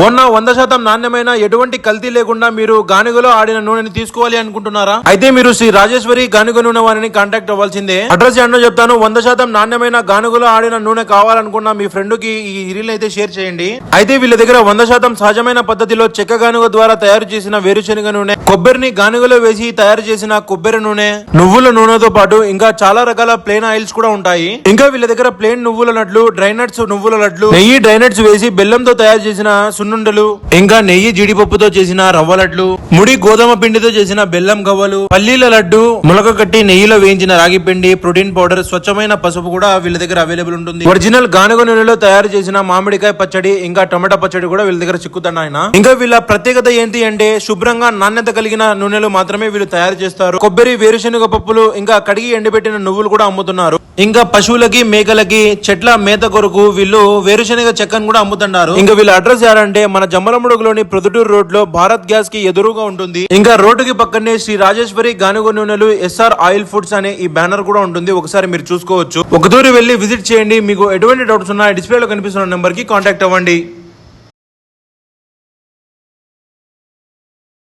ఉన్న 100% నాణ్యమైన ఎటువంటి కల్తీ లేకుండా మీరు గానుగలో ఆడిన నూనెని తీసుకోవాలి అనుకుంటున్నారా? అయితే మీరు శ్రీ రాజేశ్వరి గానుగ నూనె వారిని కాంటాక్ట్ అవ్వాల్సిందే. అడ్రస్ ఏంటో చెప్తాను. 100% నాణ్యమైన గానుగలో ఆడిన నూనె కావాలనుకున్న మీ ఫ్రెండ్ కి ఈ రీల్ అయితే షేర్ చేయండి. అయితే వీళ్ళ దగ్గర 100% సహజమైన పద్ధతిలో చెక్క గానుగ ద్వారా తయారు చేసిన వేరుశనగ నూనె, కొబ్బరిని గానుగలో వేసి తయారు చేసిన కొబ్బరి నూనె, నువ్వుల నూనెతో పాటు ఇంకా చాలా రకాల ప్లేన్ ఆయిల్స్ కూడా ఉంటాయి. ఇంకా వీళ్ళ దగ్గర ప్లేన్ నువ్వుల లడ్లు, డ్రై నట్స్ నువ్వుల లడ్లు, నెయ్యి డ్రై నట్స్ వేసి బెల్లంతో తయారు చేసిన సున్నుండలు, ఇంకా నెయ్యి జీడిపప్పుతో చేసిన రవ్వ లడ్లు, ముడి గోధుమ పిండితో చేసిన బెల్లం గవ్వలు, పల్లీల లడ్డు, ములక కట్టి నెయ్యిలో వేయించిన రాగి పిండి, ప్రోటీన్ పౌడర్, స్వచ్ఛమైన పసుపు కూడా వీళ్ళ దగ్గర అవైలబుల్ ఉంటుంది. ఒరిజినల్ గానుగ నూనెలో తయారు చేసిన మామిడికాయ పచ్చడి, ఇంకా టమాటా పచ్చడి కూడా వీళ్ళ దగ్గర చిక్కుతున్నాయి. ఇంకా వీళ్ళ ప్రత్యేకత ఏంటి అంటే శుభ్రంగా నాణ్యత కలిగిన నూనెలు మాత్రమే వీళ్ళు తయారు చేస్తారు. కొబ్బరి, వేరుశనగ పప్పులు, ఇంకా కడిగి ఎండబెట్టిన నువ్వులు కూడా అమ్ముతున్నారు. ఇంకా పశువులకి, మేకలకి చెట్ల మేత కొరకు వీళ్ళు వేరుశనగ చెక్కను కూడా అమ్ముతున్నారు. ఇంకా వీళ్ళ అడ్రస్ ఏంటంటే మన జమ్మలమడుగులోని ప్రొద్దుటూరు రోడ్ లో భారత్ గ్యాస్ కి ఎదురుగా ఉంటుంది. ఇంకా రోడ్డుకి పక్కనే శ్రీ రాజేశ్వరి గానుగ నూనెలు ఎస్ఆర్ ఆయిల్ ఫుడ్స్ అనే ఈ బ్యానర్ కూడా ఉంటుంది. ఒకసారి మీరు చూసుకోవచ్చు. ఒకతూరి వెళ్ళి విజిట్ చేయండి. మీకు ఎటువంటి డౌట్స్ ఉన్నా డిస్ప్లేలో కనిపిస్తున్న నెంబర్ కి కాంటాక్ట్ అవ్వండి.